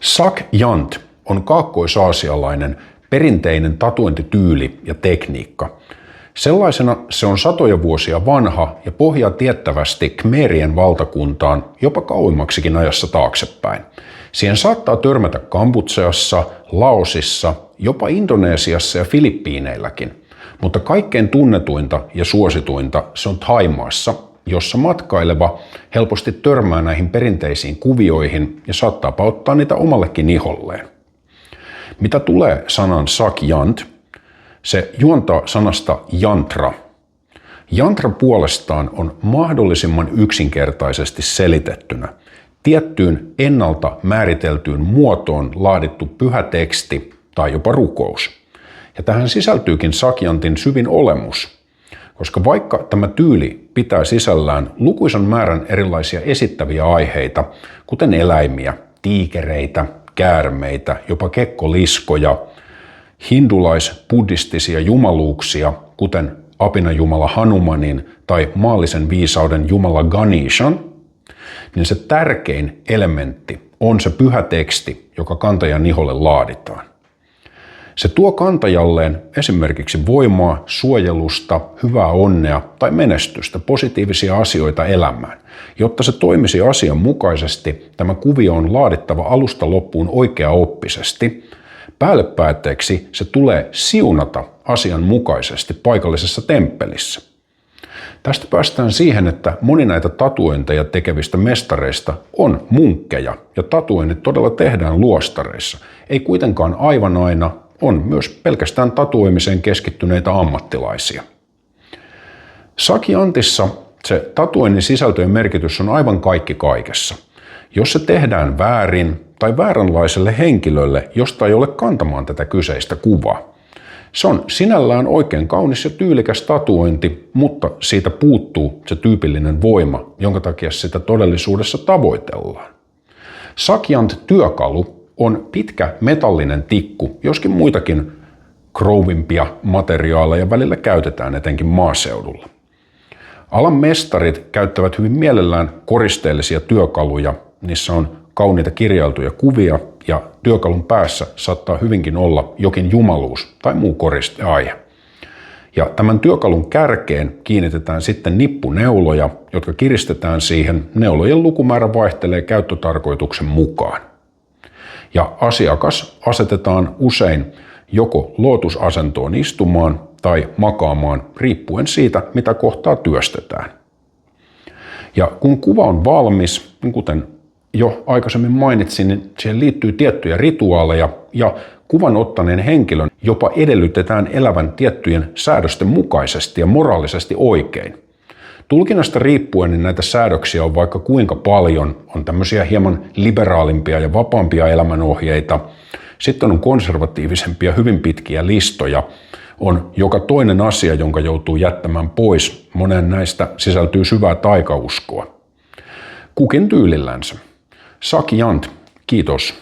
Sakyant on kaakkois-aasialainen perinteinen tatuointityyli ja tekniikka. Sellaisena se on satoja vuosia vanha ja pohjaa tiettävästi Khmerien valtakuntaan jopa kauemmaksikin ajassa taaksepäin. Siihen saattaa törmätä Kambodžassa, Laosissa, jopa Indonesiassa ja Filippiineilläkin. Mutta kaikkein tunnetuinta ja suosituinta se on Thaimaassa, jossa matkaileva helposti törmää näihin perinteisiin kuvioihin ja saattaa ottaa niitä omallekin iholleen. Mitä tulee sanan Sakyant, se juontaa sanasta yantra. Yantra puolestaan on mahdollisimman yksinkertaisesti selitettynä tiettyyn ennalta määriteltyyn muotoon laadittu pyhä teksti tai jopa rukous. Ja tähän sisältyykin Sakyantin syvin olemus, koska vaikka tämä tyyli pitää sisällään lukuisan määrän erilaisia esittäviä aiheita, kuten eläimiä, tiikereitä, käärmeitä, jopa kekkoliskoja, hindulais-buddhistisia jumaluuksia, kuten apinajumala Hanumanin tai maallisen viisauden jumala Ganeshan, niin se tärkein elementti on se pyhä teksti, joka kantajan iholle laaditaan. Se tuo kantajalleen esimerkiksi voimaa, suojelusta, hyvää onnea tai menestystä, positiivisia asioita elämään. Jotta se toimisi asianmukaisesti, tämä kuvio on laadittava alusta loppuun oikeaoppisesti. Päällepäätteeksi se tulee siunata asianmukaisesti paikallisessa temppelissä. Tästä päästään siihen, että moni näitä tatuointeja tekevistä mestareista on munkkeja ja tatuoinnit todella tehdään luostareissa. Ei kuitenkaan aivan aina, on myös pelkästään tatuoimiseen keskittyneitä ammattilaisia. Sakyantissa se tatuoinnin sisältö ja merkitys on aivan kaikki kaikessa. Jos se tehdään väärin tai vääränlaiselle henkilölle, josta ei ole kantamaan tätä kyseistä kuvaa, se on sinällään oikein kaunis ja tyylikäs tatuointi, mutta siitä puuttuu se tyypillinen voima, jonka takia sitä todellisuudessa tavoitellaan. Sakyant-työkalu on pitkä metallinen tikku, joskin muitakin krouvimpia materiaaleja välillä käytetään etenkin maaseudulla. Alan mestarit käyttävät hyvin mielellään koristeellisia työkaluja, niissä on kauniita kirjailtuja kuvia ja työkalun päässä saattaa hyvinkin olla jokin jumaluus tai muu koristeaihe. Ja tämän työkalun kärkeen kiinnitetään sitten nippuneuloja, jotka kiristetään siihen. Neulojen lukumäärä vaihtelee käyttötarkoituksen mukaan. Ja asiakas asetetaan usein joko lootusasentoon istumaan tai makaamaan, riippuen siitä, mitä kohtaa työstetään. Ja kun kuva on valmis, niin kuten jo aikaisemmin mainitsin, niin siihen liittyy tiettyjä rituaaleja ja kuvan ottaneen henkilön jopa edellytetään elävän tiettyjen säädösten mukaisesti ja moraalisesti oikein. Tulkinnasta riippuen niin näitä säädöksiä on vaikka kuinka paljon, on tämmöisiä hieman liberaalimpia ja vapaampia elämänohjeita, sitten on konservatiivisempia hyvin pitkiä listoja, on joka toinen asia, jonka joutuu jättämään pois. Moneen näistä sisältyy syvää taikauskoa. Kukin tyylillänsä. Sakyant, kiitos.